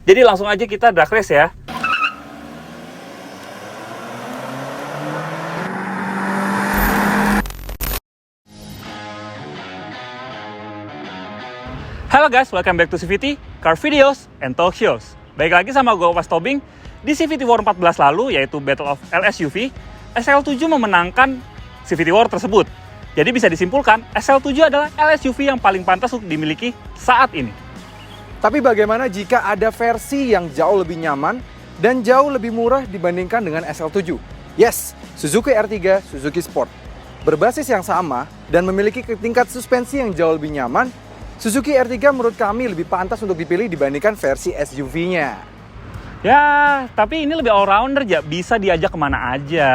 Jadi langsung aja kita drag race ya. Halo guys, welcome back to CVT, Car Videos and Talk Shows. Baik lagi sama gue Mas Tobing. Di CVT War 14 lalu, yaitu Battle of LSUV, SL7 memenangkan CVT War tersebut. Jadi bisa disimpulkan, SL7 adalah LSUV yang paling pantas untuk dimiliki saat ini. Tapi bagaimana jika ada versi yang jauh lebih nyaman dan jauh lebih murah dibandingkan dengan SL7? Yes, Suzuki R3, Suzuki Sport. Berbasis yang sama dan memiliki tingkat suspensi yang jauh lebih nyaman, Suzuki R3 menurut kami lebih pantas untuk dipilih dibandingkan versi SUV-nya. Ya, tapi ini lebih all-rounder ya, bisa diajak kemana aja.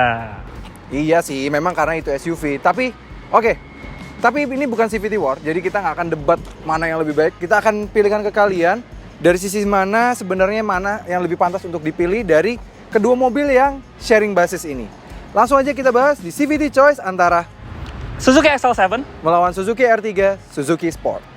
Iya sih, memang karena itu SUV. Tapi, oke. Tapi ini bukan CVT War, jadi kita nggak akan debat mana yang lebih baik. Kita akan pilihkan ke kalian dari sisi mana sebenarnya mana yang lebih pantas untuk dipilih dari kedua mobil yang sharing basis ini. Langsung aja kita bahas di CVT Choice antara Suzuki XL7 melawan Suzuki R3, Suzuki Sport.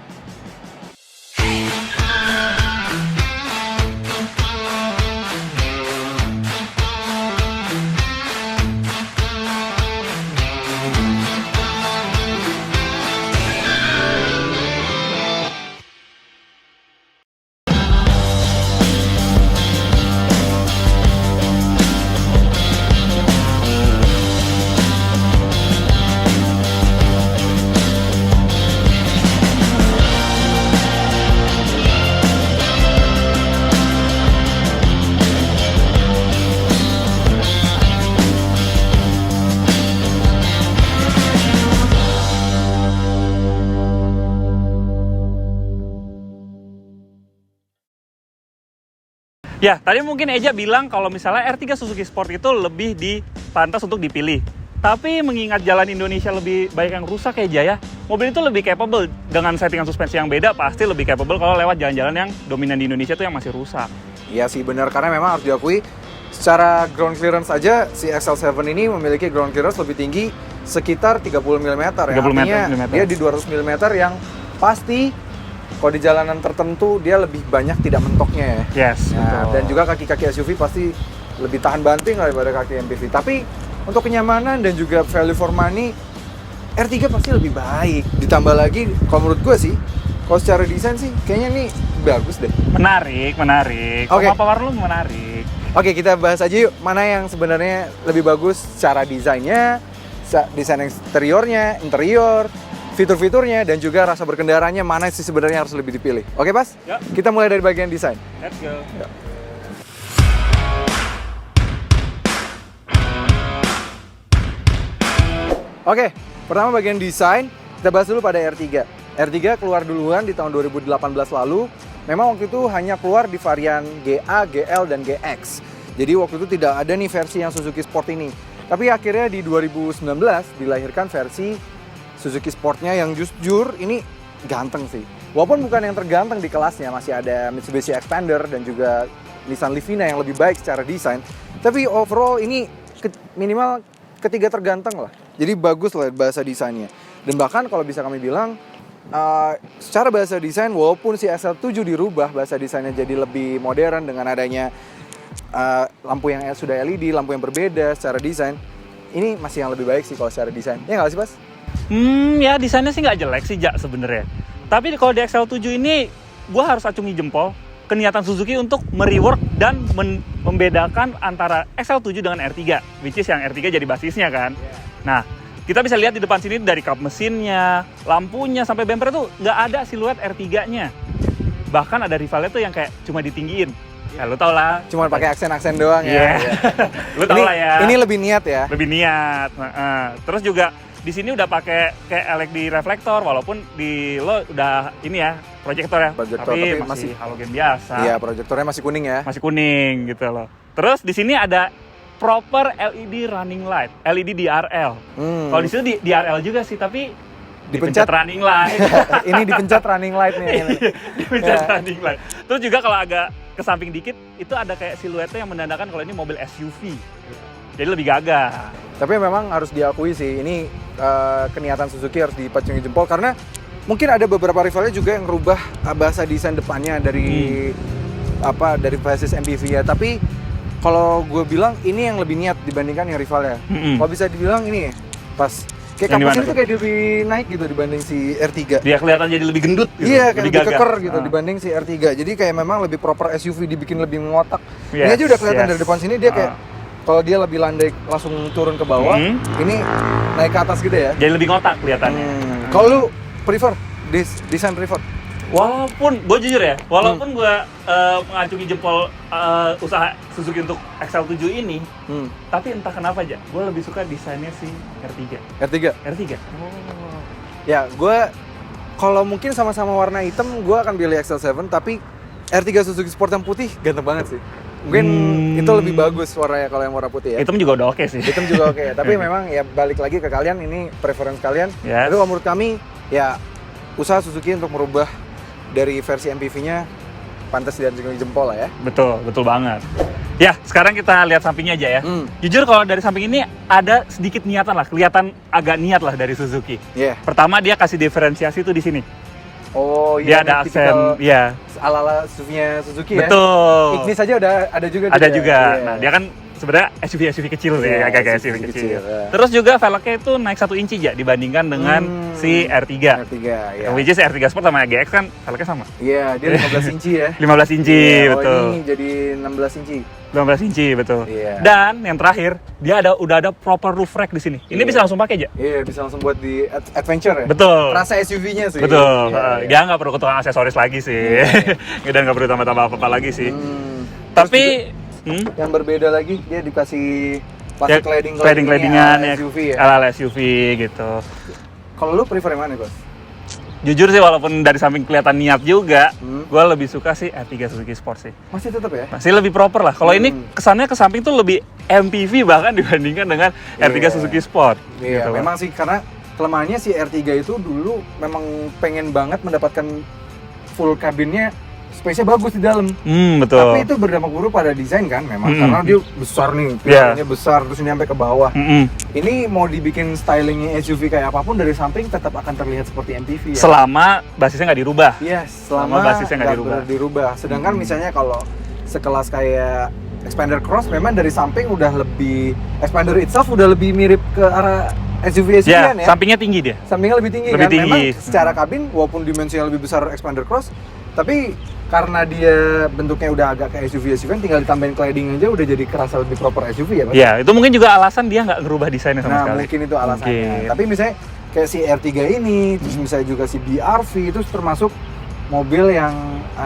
Ya, tadi mungkin Eja bilang kalau misalnya R3 Suzuki Sport itu lebih pantas untuk dipilih. Tapi mengingat jalan Indonesia lebih banyak yang rusak Eja ya, mobil itu lebih capable dengan settingan suspensi yang beda, pasti lebih capable kalau lewat jalan-jalan yang dominan di Indonesia itu yang masih rusak. Iya sih benar, karena memang harus diakui secara ground clearance aja si XL7 ini memiliki ground clearance lebih tinggi sekitar 30 mm ya. 30 Artinya mm. dia di 200 mm yang pasti kalau di jalanan tertentu dia lebih banyak tidak mentoknya ya. Yes, nah, betul. dan juga kaki-kaki SUV pasti lebih tahan banting daripada kaki MPV. Tapi untuk kenyamanan dan juga value for money, R3 pasti lebih baik. Ditambah lagi, kalau menurut gue sih, kalau secara desain sih kayaknya nih bagus deh. Menarik. Oke. Power lu menarik. Oke, kita bahas aja yuk mana yang sebenarnya lebih bagus secara desainnya, desain eksteriornya, interior, fitur-fiturnya, dan juga rasa berkendaranya mana sih sebenarnya harus lebih dipilih. Oke, Pas? Ya. Kita mulai dari bagian desain. Let's go. Ya. Oke, pertama bagian desain, kita bahas dulu pada R3. R3 keluar duluan di tahun 2018 lalu. Memang waktu itu hanya keluar di varian GA, GL, dan GX. Jadi waktu itu tidak ada nih versi yang Suzuki Sport ini. Tapi akhirnya di 2019 dilahirkan versi Suzuki Sportnya yang jujur ini ganteng sih. Walaupun bukan yang terganteng di kelasnya, masih ada Mitsubishi Xpander dan juga Nissan Livina yang lebih baik secara desain. Tapi overall ini minimal ketiga terganteng lah. Jadi bagus lah bahasa desainnya. Dan bahkan kalau bisa kami bilang, secara bahasa desain walaupun si SL7 dirubah, bahasa desainnya jadi lebih modern dengan adanya lampu yang sudah LED, lampu yang berbeda secara desain. Ini masih yang lebih baik sih kalau secara desain. Ya nggak sih, Pas? Ya desainnya sih nggak jelek sih, Jak, sebenarnya. Tapi kalau di XL7 ini, gue harus acungi jempol ke niatan Suzuki untuk merework dan membedakan antara XL7 dengan R3, which is yang R3 jadi basisnya kan. Nah, kita bisa lihat di depan sini dari kap mesinnya, lampunya, sampai bumper tuh nggak ada siluet R3-nya. Bahkan ada rivalnya tuh yang kayak cuma ditinggiin. Ya, lu tau lah. Cuma pakai aksen-aksen doang ya. Lu tau lah ya. Ini lebih niat ya. Lebih niat. Terus juga di sini udah pakai kayak LED reflektor, walaupun di lo udah ini ya proyektor ya, Proyektor, tapi masih halogen biasa. Iya, proyektornya masih kuning ya. Masih kuning gitu loh. Terus di sini ada proper LED running light, LED DRL. Kalau di situ DRL juga sih, tapi dipencet running light. Ini dipencet running light nih. Dipencet running light. Terus juga kalau agak ke samping dikit, itu ada kayak siluetnya yang menandakan kalau ini mobil SUV. Jadi lebih gagah. Tapi memang harus diakui sih, ini keniatan Suzuki harus dipacungi jempol karena mungkin ada beberapa rivalnya juga yang merubah bahasa desain depannya dari dari basis MPV ya. Tapi kalau gue bilang ini yang lebih niat dibandingkan yang rivalnya. Kalau bisa dibilang ini pas kayak Yang kapasitas dimana itu kayak lebih naik gitu dibanding si R3. Dia kelihatan jadi lebih gendut gitu. Iya, kayak lebih gagah. keker gitu dibanding si R3. Jadi kayak memang lebih proper SUV, dibikin lebih ngotak. Ini Yes, aja udah kelihatan yes. dari depan sini dia kayak kalau dia lebih landai langsung turun ke bawah, ini naik ke atas gitu ya. Jadi lebih ngotak kelihatannya. Kalau lu prefer desain prefer? Walaupun gue jujur ya, walaupun gue mengacungi jempol usaha Suzuki untuk XL7 ini, tapi entah kenapa aja, gue lebih suka desainnya si R3. R3. Oh. Ya, gue kalau mungkin sama-sama warna hitam, gue akan pilih XL7. Tapi R3 Suzuki Sport yang putih ganteng banget sih. Mungkin itu lebih bagus warnanya kalau yang warna putih ya. Hitam juga udah oke sih. Hitam juga oke. Tapi memang ya balik lagi ke kalian, ini preference kalian. Yes. Tapi kalau menurut kami ya usaha Suzuki untuk merubah dari versi MPV-nya pantas diacungi jempol lah ya. Betul, betul banget. Ya, sekarang kita lihat sampingnya aja ya. Jujur kalau dari samping ini ada sedikit niatan lah, kelihatan agak niat lah dari Suzuki. Iya. Pertama dia kasih diferensiasi tuh di sini. Oh Dia iya. ada aksen, ya. Ala-ala SUV-nya Suzuki ya. Betul. Ignis aja ada juga. Ada dia. juga. Iya. Nah, dia kan sebenarnya SUV kecil sih, Iya, agak-agak SUV SUV kecil. kecil, ya. Terus juga velgnya itu naik 1 inci ya dibandingkan dengan si R3. R3 ya. Which is R3 Sport sama GX kan velgnya sama. Iya, dia 15 inci ya. 15 inci, Iya, betul. Ini jadi 16 inci. 15 inci, betul. Iya. Dan yang terakhir, dia udah ada proper roof rack di sini. Ini Iya. bisa langsung pakai aja. Iya, bisa langsung buat di adventure ya. Betul. Rasa SUV-nya sih. Betul. Iya, iya. Dia nggak perlu ketukang aksesoris lagi sih. Dan nggak perlu tambah-tambah apa-apa lagi sih. Tapi Yang berbeda lagi, dia dikasih plastik cladding-claddingan ya, SUV ya. ala SUV gitu. Kalau lu prefer yang mana, Bos? Jujur sih walaupun dari samping kelihatan niat juga, gue lebih suka sih R3 Suzuki Sport sih. Masih tetap ya? Masih lebih proper lah. Kalau ini kesannya ke samping tuh lebih MPV bahkan dibandingkan dengan R3 Suzuki Sport. Iya, gitu loh. memang sih karena kelemahannya si R3 itu dulu memang pengen banget mendapatkan full kabinnya, space-nya bagus di dalam. Betul. Tapi itu berdampak buruk pada desain kan memang karena dia besar nih, kelihatannya besar terus ini sampai ke bawah. Ini mau dibikin stylingnya SUV kayak apapun dari samping tetap akan terlihat seperti MPV ya. Selama basisnya nggak dirubah. Iya, selama basisnya nggak nggak dirubah. Sedangkan misalnya kalau sekelas kayak Expander Cross memang dari samping udah lebih, Expander itself udah lebih mirip ke arah SUV Ya, ya. sampingnya tinggi dia. Sampingnya lebih tinggi Lebih kan. tinggi. Memang secara kabin walaupun dimensinya lebih besar Expander Cross, tapi karena dia bentuknya udah agak kayak SUV kan, tinggal ditambahin cladding aja udah jadi kerasa lebih proper SUV ya, Pak? Ya, itu mungkin juga alasan dia nggak ngerubah desainnya sama Nah, sekali. mungkin itu alasannya. Mungkin. Tapi misalnya kayak si R3 ini, terus misalnya juga si BRV itu termasuk mobil yang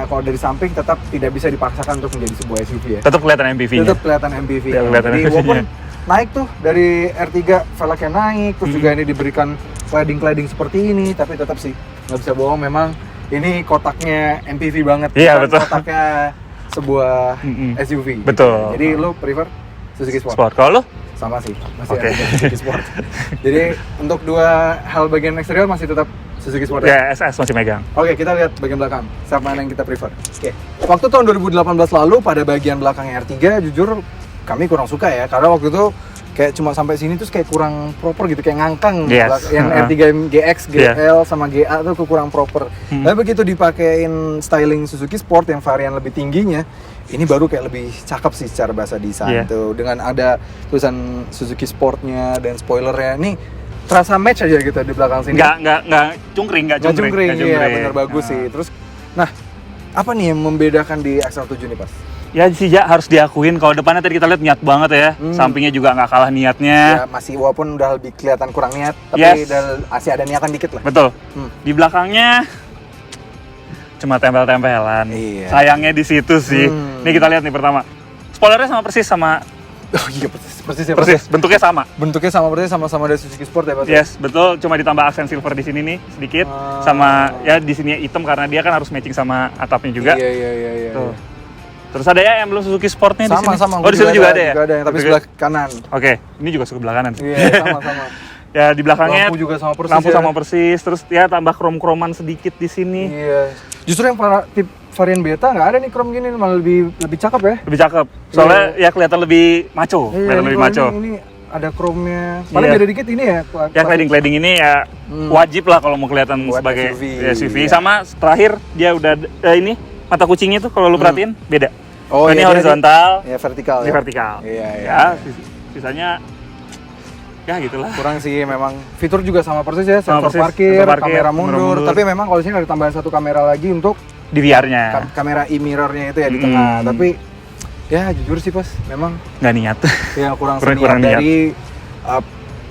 kalau dari samping tetap tidak bisa dipaksakan untuk menjadi sebuah SUV ya. Tetap kelihatan MPV-nya. Tetap kelihatan MPV. Tetap kelihatan Jadi MPV-nya. walaupun naik tuh dari R3 velgnya naik, terus juga ini diberikan cladding seperti ini, tapi tetap sih nggak bisa bohong, memang ini kotaknya MPV banget, Iya, bukan betul. kotaknya sebuah SUV. Betul. Jadi lu prefer Suzuki Sport? Sport. Kalau lo? Sama sih, masih Oke. ada Suzuki Sport. Jadi untuk dua hal bagian eksterior masih tetap Suzuki Sport ya? Ya, SS masih megang. Oke, kita lihat bagian belakang. Siapa mana yang kita prefer? Oke. Waktu tahun 2018 lalu pada bagian belakang R3 jujur kami kurang suka ya, karena waktu itu kayak cuma sampai sini terus kayak kurang proper gitu, kayak ngangkang. Yes. Yang R3 GX, GL sama GA tuh kurang proper. Tapi begitu dipakein styling Suzuki Sport yang varian lebih tingginya, ini baru kayak lebih cakep sih secara bahasa desain tuh, dengan ada tulisan Suzuki Sportnya dan spoilernya. Nih terasa match aja gitu di belakang sini. Nggak cungkring. Iya bener bagus sih. Terus, nah apa nih yang membedakan di XL7 nih Pas? Ya sih ya, harus diakuin kalau depannya tadi kita lihat niat banget ya. Sampingnya juga nggak kalah niatnya. Ya masih walaupun udah lebih kelihatan kurang niat, tapi masih ada niatan dikit lah. Betul. Di belakangnya cuma tempel-tempelan. Iya. Sayangnya di situ sih. Nih kita lihat nih pertama. Spoilernya sama persis sama. Oh iya persis ya. Persis, bentuknya sama. Bentuknya sama persis sama-sama dari Suzuki Sport ya Pak? Yes, betul. Cuma ditambah aksen silver di sini nih sedikit, sama ya di sini hitam karena dia kan harus matching sama atapnya juga. Iya. Tuh. Terus ada ya emblem Suzuki Sportnya di sini. Sama. Oh di situ juga ada ya? Juga ada, tapi sebelah kanan. Oke, ini juga sebelah kanan sih. Iya sama. Ya di belakangnya Lampu juga sama persis. lampu sama persis, terus ya tambah krom-kroman sedikit di sini. Iya. Justru yang tip varian beta nggak ada nih krom gini, malah lebih cakep ya. Lebih cakep. Soalnya ya kelihatan lebih maco, kelihatan lebih maco. Ini ada kromnya. Paling beda dikit ini ya. Ya cladding ini ya wajib lah kalau mau kelihatan buat sebagai SUV. SUV. Iya. Sama terakhir dia udah ini mata kucingnya tuh kalau lu perhatiin beda. Oh, ini iya, horizontal, Ya vertikal ini ya. vertikal. Iya, iya. Ya, sisanya ya gitulah. Kurang sih memang. Fitur juga sama persis ya, Sama sensor persis, parkir, sensor parkir, kamera mundur. mundur. Tapi memang kalau di sini ada tambahan satu kamera lagi untuk Di VR-nya kamera e-mirrornya itu ya di tengah. Tapi ya jujur sih pas memang nggak niat. ya kurang Kurang niat. dari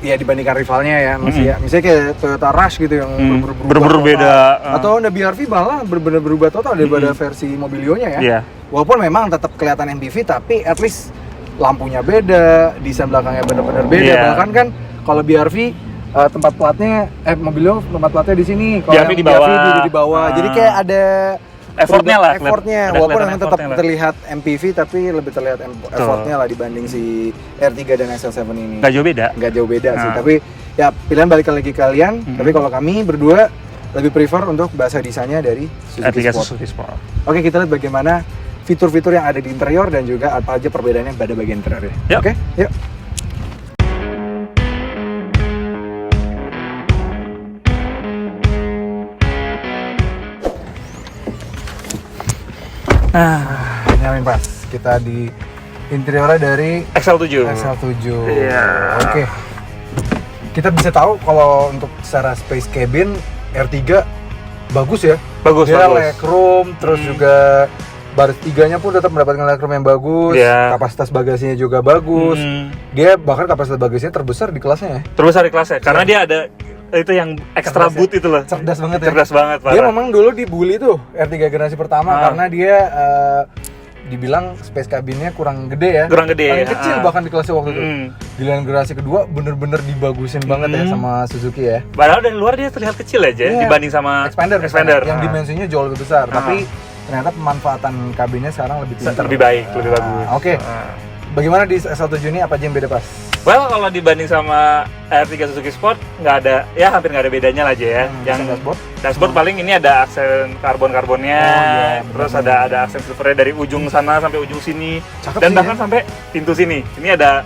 ya dibandingkan rivalnya ya, misalnya kayak Toyota Rush gitu yang Bener-bener beda. Atau Honda BR-V malah benar-benar berubah total daripada versi Mobilio-nya ya. Iya. Walaupun memang tetap kelihatan MPV, tapi at least lampunya beda, desain belakangnya benar-benar beda. Iya. Bahkan kan kalau BR-V tempat platnya Mobilio tempat platnya di sini, kalau BR-V yang di bawah. BR-V di bawah. Jadi kayak ada Effortnya lah, effortnya, ada walaupun kelihatan memang tetap effortnya lah. terlihat MPV, tapi lebih terlihat effortnya lah dibanding si R3 dan XL7 ini. Nggak jauh beda. Nggak jauh beda sih, Nah. tapi ya pilihan balik lagi kalian. Tapi kalau kami berdua lebih prefer untuk bahasa desainnya dari Suzuki R3 Sport. Suzuki Sport. Oke, kita lihat bagaimana fitur-fitur yang ada di interior dan juga apa aja perbedaannya pada bagian interiornya. Yuk. Oke, yuk. Ini yang pas. Kita di interiornya dari XL7. XL7. Iya. Oke. Kita bisa tahu kalau untuk secara space cabin R3 bagus ya. Bagus, Dia bagus. legroom, terus juga baris tiganya pun tetap mendapatkan legroom yang bagus. Iya. Kapasitas bagasinya juga bagus. Dia bahkan kapasitas bagasinya terbesar di kelasnya ya. Terbesar di kelasnya, karena dia ada itu yang extra Cerdas ya? boot itu loh. Cerdas banget ya. Cerdas banget, Dia parah. memang dulu dibully tuh R3 generasi pertama Ah. karena dia dibilang space cabinnya kurang gede ya. Kurang gede, Paling kecil ah. bahkan di kelasnya waktu itu. Mm. Giliran generasi kedua bener-bener dibagusin banget ya sama Suzuki ya. Padahal dari luar dia terlihat kecil aja Iya. dibanding sama Expander yang Ah. dimensinya jauh lebih besar, tapi ternyata pemanfaatan kabinnya sekarang lebih pintar. lebih baik, lebih bagus. Oke. Ah. Bagaimana di SL7 ini, apa aja yang beda pas? Well, kalau dibanding sama R3 Suzuki Sport nggak ada, ya hampir nggak ada bedanya lah aja ya. Desain dashboard? Dashboard paling ini ada aksen karbonnya, Oh, iya, terus benar. ada aksen silvernya dari ujung sana sampai ujung sini, Cakep dan sih, bahkan ya. sampai pintu sini. Ini ada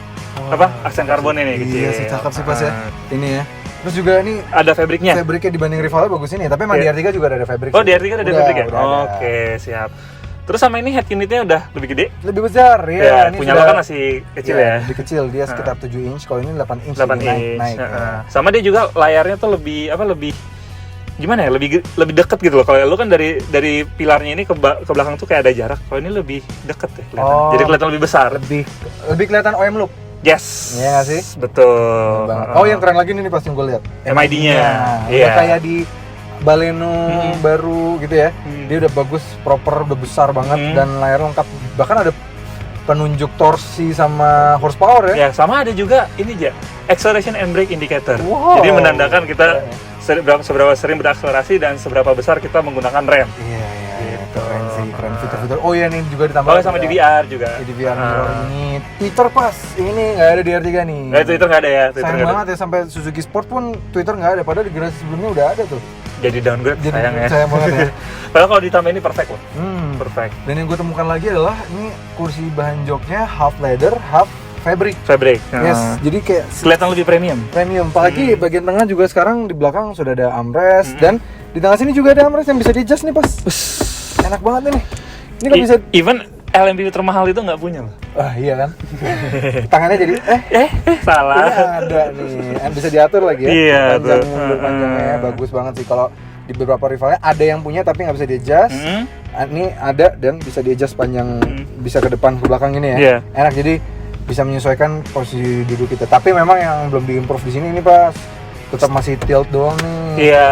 aksen karbonnya nih kecil. Iya sih, cakep sih pas ya. Ah. Ini ya. Terus juga ini Ada fabriknya. fabriknya dibanding rivalnya bagus ini, tapi emang di Iya. R3 juga ada fabrik. Oh, sih. di R3 ada Udah, fabrik ya? udah ada. Oke, siap. Terus sama ini head unitnya udah lebih gede. Lebih besar ya. Ya, Ini punya lo sudah- kan masih kecil Iya, ya. Lebih kecil, dia sekitar 7 inch. Kalau ini 8 inch. 8 jadi inch. naik. Heeh. Sama dia juga layarnya tuh lebih gimana ya? Lebih deket gitu loh. Kalau lu kan dari pilarnya ini ke belakang tuh kayak ada jarak. Kalau ini lebih deket ya kelihatan. Oh. Jadi kelihatan lebih besar. Lebih kelihatan OM loop. Yes. Iya nggak sih? Betul. Banget. Oh, yang keren lagi nih pas yang gue lihat. MID-nya. Udah Iya. kayak di Baleno baru gitu ya. Dia udah bagus, proper, udah besar banget dan layar lengkap. Bahkan ada penunjuk torsi sama horsepower ya. Ya, sama ada juga ini aja, acceleration and brake indicator. Wow. Jadi menandakan kita seberapa sering berakselerasi dan seberapa besar kita menggunakan rem. Iya, iya. Gitu. Keren sih, keren fitur-fitur. Oh iya, nih juga ditambah. Oh, sama di VR juga. Di VR mirror ini. Twitter pas, ini nggak ada di R3 nih. Nah, Twitter nggak ada ya. Twitter Sayang nggak ada. banget ya, sampai Suzuki Sport pun Twitter nggak ada. Padahal di generasi sebelumnya udah ada tuh. Jadi downgrade, Jadi sayang ya. sayang banget ya. Padahal kalau ditambah ini perfect loh. Perfect. Dan yang gue temukan lagi adalah ini kursi bahan joknya half leather, half fabric. Fabric. Yes, jadi kayak Kelihatan lebih premium. premium. Apalagi bagian tengah juga sekarang di belakang sudah ada armrest dan di tengah sini juga ada armrest yang bisa di adjust nih pas. Enak banget ini. Ini kan bisa. Even LMPV termahal itu nggak punya loh. Wah iya kan. Tangannya jadi Salah. ini ada nih. Bisa diatur lagi ya. Iya, Panjang tuh. mundur panjangnya bagus banget sih. Kalau di beberapa rivalnya ada yang punya tapi nggak bisa di adjust. Ini ada dan bisa di adjust panjang, bisa ke depan ke belakang ini ya. Iya. Enak, jadi bisa menyesuaikan posisi duduk kita. Tapi memang yang belum diimprove di sini ini pas tetap masih tilt doang nih. Iya.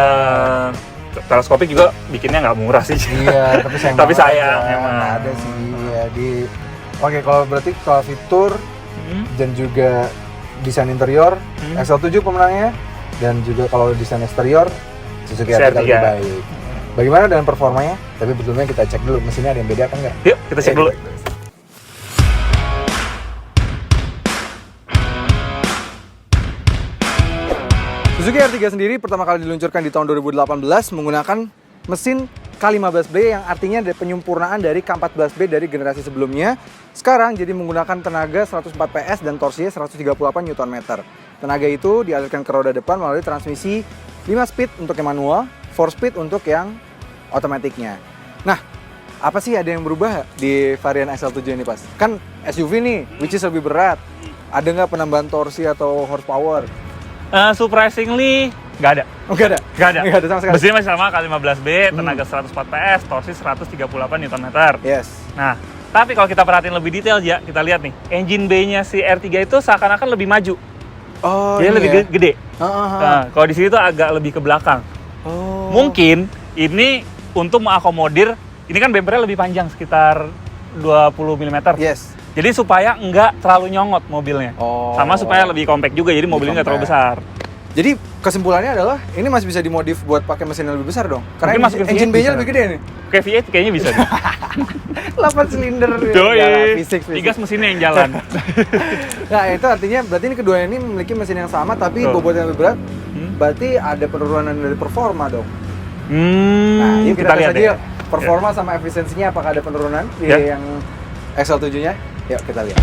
Teleskopik juga bikinnya nggak murah sih. Iya, tapi sayang. Tapi banget sayang, ya. emang. Nggak ada sih ya di. Oke, kalau berarti kalau fitur dan juga desain interior XL7 pemenangnya, dan juga kalau desain eksterior Suzuki R3 lebih baik. Bagaimana dengan performanya? Tapi sebelumnya kita cek dulu mesinnya ada yang beda apa enggak? Yuk, kita cek dulu. Suzuki R3 sendiri pertama kali diluncurkan di tahun 2018 menggunakan mesin K15B yang artinya ada penyempurnaan dari K14B dari generasi sebelumnya. Sekarang jadi menggunakan tenaga 104 PS dan torsinya 138 Nm. Tenaga itu dialirkan ke roda depan melalui transmisi 5 speed untuk yang manual, 4 speed untuk yang otomatiknya. Nah, apa sih ada yang berubah di varian XL7 ini, Pas? Kan SUV nih, which is lebih berat. Ada nggak penambahan torsi atau horsepower? Surprisingly, nggak ada. Oh, nggak ada? Nggak ada. Nggak ada sama sekali? Mesinnya masih sama, K15B, tenaga 104 PS, torsi 138 Nm. Yes. Nah, tapi kalau kita perhatiin lebih detail ya, kita lihat nih, engine bay-nya si R3 itu seakan-akan lebih maju. Oh, Dia ini lebih ya? gede. Ah. Nah, kalau di sini tuh agak lebih ke belakang. Oh. Mungkin ini untuk mengakomodir, ini kan bempernya lebih panjang sekitar 20 mm. Yes. Jadi supaya nggak terlalu nyongot mobilnya. Oh. Sama supaya lebih compact juga, jadi mobilnya nggak terlalu besar. Jadi kesimpulannya adalah ini masih bisa dimodif buat pakai mesin yang lebih besar dong. Karena Mungkin masukin engine V8 bay-nya bisa. lebih gede nih. Kayak V8 kayaknya bisa. 8 silinder. Doi, fisik. tiga mesinnya yang jalan. Nah, itu artinya berarti ini kedua ini memiliki mesin yang sama tapi Betul. bobot yang lebih berat. Berarti ada penurunan dari performa dong. Nah, yuk kita lihat tes aja ya. yuk. Performa sama efisiensinya apakah ada penurunan di Ya. yang XL7-nya? Yuk kita lihat.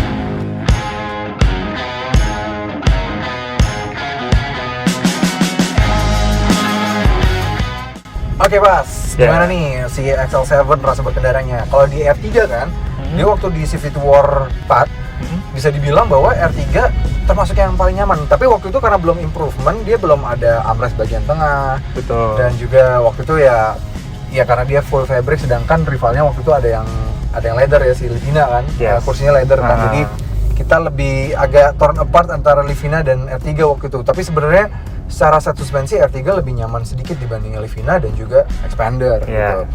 Oke, Pas. Ya. Gimana nih si XL7 rasa berkendaranya? Kalau di R3 kan, dia waktu di Civic War 4 bisa dibilang bahwa R3 termasuk yang paling nyaman. Tapi waktu itu karena belum improvement, dia belum ada armrest bagian tengah. Betul. Dan juga waktu itu ya karena dia full fabric, sedangkan rivalnya waktu itu ada yang leather ya, si Livina kan. Yes. Kursinya leather kan. Ah. Jadi kita lebih agak torn apart antara Livina dan R3 waktu itu. Tapi sebenarnya secara set suspensi R3 lebih nyaman sedikit dibanding Livina dan juga Expander gitu. Yeah.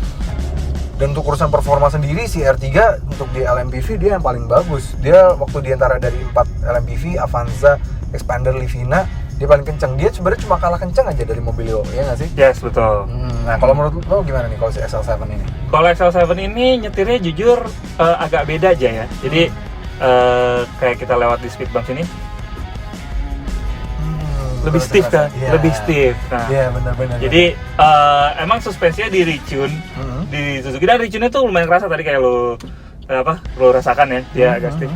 Dan untuk urusan performa sendiri si R3 untuk di LMPV dia yang paling bagus. Dia waktu diantara dari 4 LMPV, Avanza, Expander, Livina, dia paling kencang. Dia sebenarnya cuma kalah kencang aja dari Mobilio, ya nggak sih? Yes, betul. Nah, kalau menurut lo gimana nih kalau si XL7 ini? Kalau XL7 ini nyetirnya jujur agak beda aja ya. Jadi kayak kita lewat di speed bump ini lebih stiff kan? Iya. Lebih stiff. Nah, Iya, benar-benar. jadi emang suspensinya di retune di Suzuki, dan retune-nya tuh lumayan kerasa tadi kayak lo rasakan ya, dia agak stiff.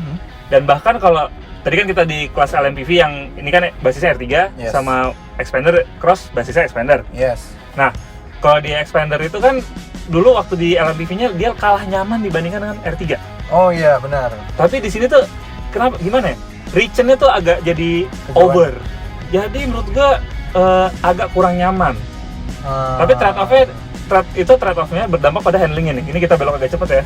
Dan bahkan kalau tadi kan kita di kelas LMPV yang ini kan basisnya R3 Yes. sama Expander Cross basisnya Expander. Yes. Nah, kalau di Expander itu kan dulu waktu di LMPV-nya dia kalah nyaman dibandingkan dengan R3. Oh iya, benar. Tapi di sini tuh gimana ya? Reach-nya tuh agak jadi Kejauhan. over. Jadi menurut gua agak kurang nyaman. Tapi trade-off-nya berdampak pada handlingnya nih. Ini kita belok agak cepet ya.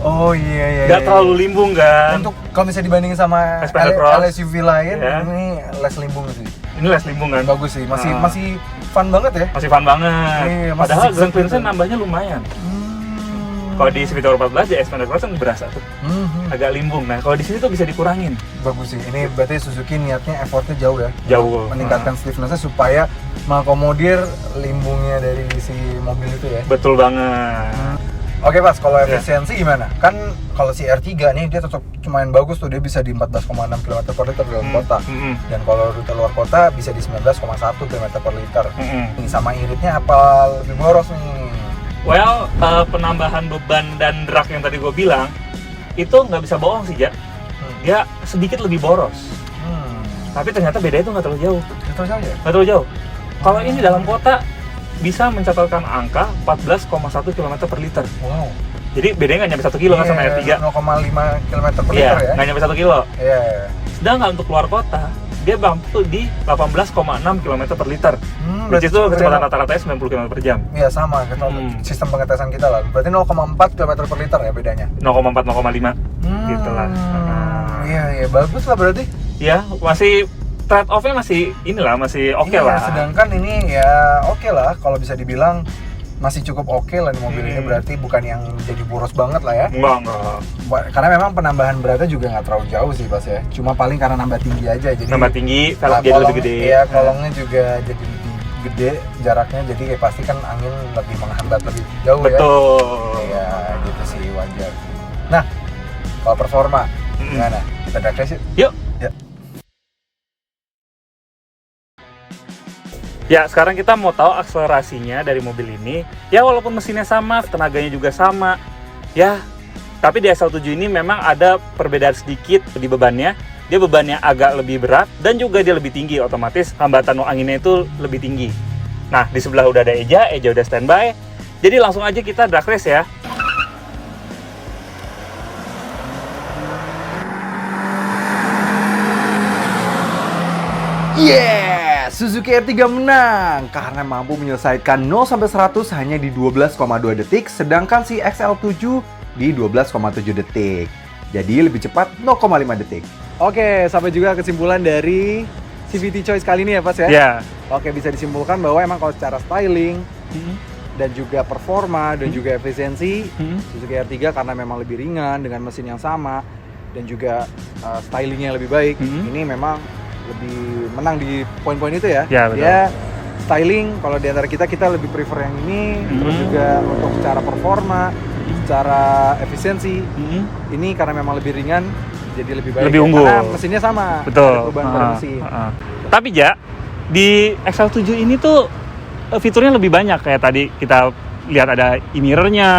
Oh iya. Nggak terlalu limbung kan? Untuk kalau misalnya dibandingin sama Expander Cross. LSUV lain, Ya. ini less limbung sih. Ini less limbung kan? Bagus sih, masih Ah. masih fun banget ya. Masih fun banget. Iya, masih Padahal zigzag ground clearance gitu. nambahnya lumayan. Kalau di Civic War 14 ya Expander Cross kan berasa tuh agak limbung. Nah, kalau di sini tuh bisa dikurangin. Bagus sih. Ini berarti Suzuki niatnya effortnya jauh ya. Jauh. Meningkatkan stiffness-nya supaya mengakomodir limbungnya dari si mobil itu ya. Betul banget. Oke, Pas, kalau Ya. efisiensi gimana? Kan kalau si R3 nih dia tetap lumayan bagus tuh, dia bisa di 14,6 km per liter dalam kota. Dan kalau rute luar kota bisa di 19,1 km per liter. Nih, sama iritnya apa lebih boros nih? Well, penambahan beban dan drag yang tadi gue bilang itu nggak bisa bohong sih, Ja. Dia sedikit lebih boros. Tapi ternyata bedanya itu nggak terlalu jauh. Itu saja. Nggak terlalu jauh. Kalau ini dalam kota bisa mencatatkan angka 14,1 km per liter. Wow. Jadi bedanya nggak nyampe 1 kilo kan sama R3. 0,5 km per Iya, liter ya. nggak nyampe 1 kilo. Iya. Sedangkan untuk keluar kota, dia mampu di 18,6 km per liter. Which berarti itu kecepatan sebenarnya- rata-ratanya 90 km per jam. Iya, sama kita sistem pengetesan kita lah. Berarti 0,4 km per liter ya bedanya. 0,4-0,5 gitu lah. Iya, bagus lah berarti. Ya, masih trade off-nya masih masih oke Iya, lah. sedangkan ini ya oke lah kalau bisa dibilang masih cukup oke lah di mobil ini, berarti bukan yang jadi boros banget lah ya. Enggak. Karena memang penambahan beratnya juga nggak terlalu jauh sih Pas ya. Cuma paling karena nambah tinggi aja, jadi Nambah tinggi, velg jadi lebih gede. Iya, kolongnya juga jadi lebih gede jaraknya, jadi kayak pasti kan angin lebih menghambat lebih jauh ya. Betul. Iya, gitu sih wajar. Nah, kalau performa gimana? Kita drive test yuk. Yuk. Ya. Ya, sekarang kita mau tahu akselerasinya dari mobil ini. Ya, walaupun mesinnya sama, tenaganya juga sama. Ya, tapi di XL7 ini memang ada perbedaan sedikit di bebannya. Dia bebannya agak lebih berat dan juga dia lebih tinggi, otomatis hambatan anginnya itu lebih tinggi. Nah, di sebelah udah ada Eja udah standby. Jadi langsung aja kita drag race ya. Yeah, Suzuki R3 menang karena mampu menyelesaikan 0-100 hanya di 12,2 detik, sedangkan si XL7 di 12,7 detik. Jadi lebih cepat 0,5 detik. Oke, sampai juga kesimpulan dari CVT Choice kali ini ya, Pas ya? Ya. Oke, bisa disimpulkan bahwa emang kalau secara styling dan juga performa dan juga efisiensi, Suzuki R3 karena memang lebih ringan dengan mesin yang sama dan juga stylingnya lebih baik, ini memang lebih menang di poin-poin itu ya. Ya, betul. Dia styling, kalau di antara kita lebih prefer yang ini, terus juga untuk secara performa, secara efisiensi, ini karena memang lebih ringan, jadi lebih baik. Lebih unggul. Karena mesinnya sama. Betul. Ada perubahan pada mesin. Tapi Ja, di XL7 ini tuh fiturnya lebih banyak. Kayak tadi kita lihat ada e-mirror-nya,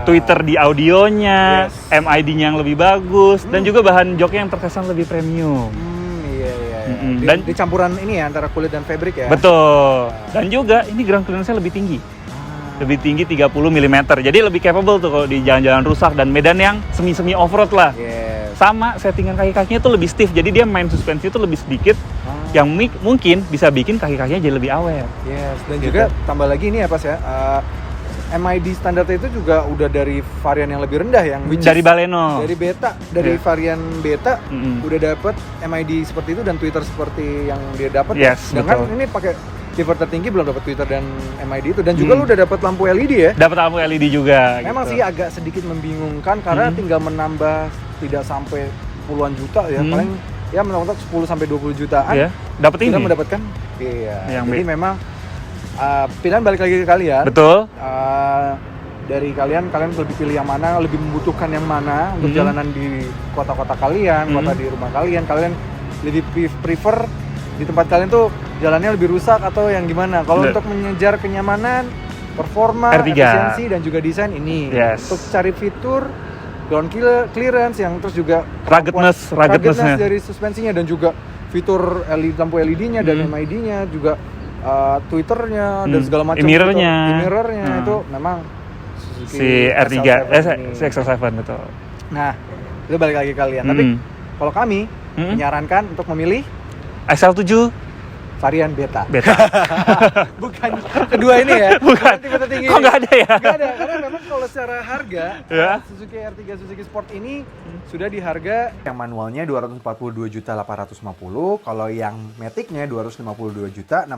Twitter di audionya, MID-nya yang lebih bagus, dan juga bahan joknya yang terkesan lebih premium. Dan di campuran ini ya, antara kulit dan fabric ya. Betul. Dan juga ini ground clearance-nya lebih tinggi. Lebih tinggi 30 mm. Jadi lebih capable tuh kalau di jalan-jalan rusak dan medan yang semi-semi off-road lah. Sama settingan kaki-kakinya tuh lebih stiff. Jadi dia main suspensi itu lebih sedikit. Yang mungkin bisa bikin kaki-kakinya jadi lebih awet. Dan juga tambah lagi ini ya Pas ya. MID standarnya itu juga udah dari varian yang lebih rendah yang dari Baleno. Dari beta, dari varian beta udah dapet MID seperti itu dan Twitter seperti yang dia dapat. Dengan ini pakai tipe tertinggi belum dapat Twitter dan MID itu dan juga lu udah dapat lampu LED ya. Dapat lampu LED juga. Memang sih agak sedikit membingungkan karena tinggal menambah tidak sampai puluhan juta ya, paling ya menurut 10 sampai 20 jutaan. Dapat ini. Kita mendapatkan jadi memang pilihan balik lagi ke kalian. Betul. Dari kalian lebih pilih yang mana, lebih membutuhkan yang mana untuk jalanan di kota-kota kalian, kota di rumah kalian lebih prefer di tempat kalian tuh jalannya lebih rusak atau yang gimana? Kalau untuk mengejar kenyamanan, performa, R3. efisiensi dan juga desain ini. Untuk cari fitur, ground clearance yang terus juga ruggedness dari suspensinya dan juga fitur lampu LED-nya dan MID-nya juga. Twitternya dan segala macam mirrornya itu memang Suzuki si R3 si XL7 betul. Nah, itu balik lagi ke kalian. Tapi kalau kami menyarankan untuk memilih XL7 varian beta. Bukan kedua ini ya. Bukan. Tipe tertinggi. Kok nggak ada ya? Nggak ada, karena memang kalau secara harga Suzuki R3 Suzuki Sport ini sudah di harga yang manualnya 242.850, kalau yang Matic-nya 252.650.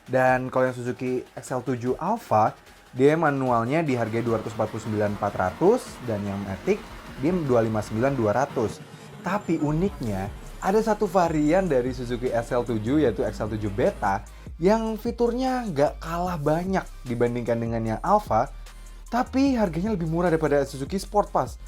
Dan kalau yang Suzuki XL7 Alpha, dia manualnya di harga 249.400 dan yang Matic dia 259.200. Tapi uniknya ada satu varian dari Suzuki XL7 yaitu XL7 Beta yang fiturnya nggak kalah banyak dibandingkan dengan yang Alpha, tapi harganya lebih murah daripada Suzuki Sport Pass.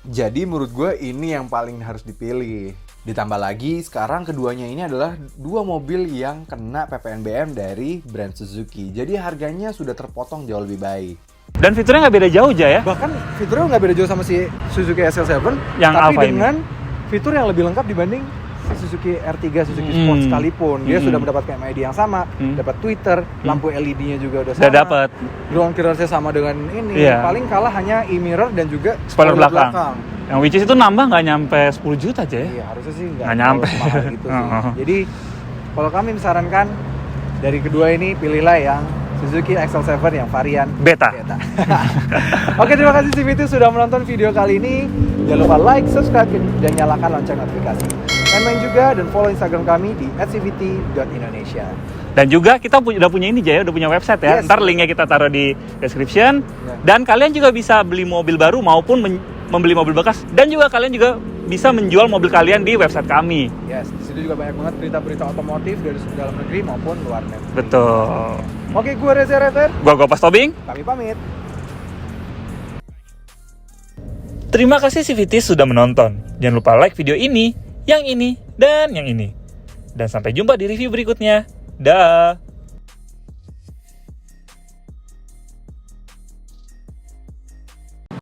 Jadi menurut gue ini yang paling harus dipilih. Ditambah lagi sekarang keduanya ini adalah dua mobil yang kena PPNBM dari brand Suzuki. Jadi harganya sudah terpotong jauh lebih baik. Dan fiturnya nggak beda jauh aja ya? Bahkan fiturnya nggak beda jauh sama si Suzuki SL7 yang tapi Alpha dengan ini. Fitur yang lebih lengkap dibanding si Suzuki R3 Suzuki Sport sekalipun. Dia sudah mendapatkan MID yang sama, dapat Twitter, lampu LED-nya juga udah sama. Udah dapat. Ground clearance-nya sama dengan ini. Paling kalah hanya e-mirror dan juga spoiler belakang. Yang which is itu nambah nggak nyampe 10 juta aja ya? Iya, harusnya sih nggak nyampe gitu sih. Jadi kalau kami menyarankan dari kedua ini pilihlah yang Suzuki XL7 yang varian Beta. Oke, terima kasih CVT sudah menonton video kali ini. Jangan lupa like, subscribe, dan nyalakan lonceng notifikasi. Main juga dan follow Instagram kami di @cvt.indonesia. Dan juga kita udah punya ini Jaya, udah punya website ya. Ntar linknya kita taruh di description. Dan kalian juga bisa beli mobil baru maupun membeli mobil bekas. Dan juga kalian juga bisa menjual mobil kalian di website kami. Di situ juga banyak banget berita-berita otomotif dari dalam negeri maupun luar negeri. Betul. Oke, gue Reza Rever. Gue Gopas Tobing. Kami pamit. Terima kasih CVT sudah menonton. Jangan lupa like video ini, yang ini, dan yang ini. Dan sampai jumpa di review berikutnya. Dah.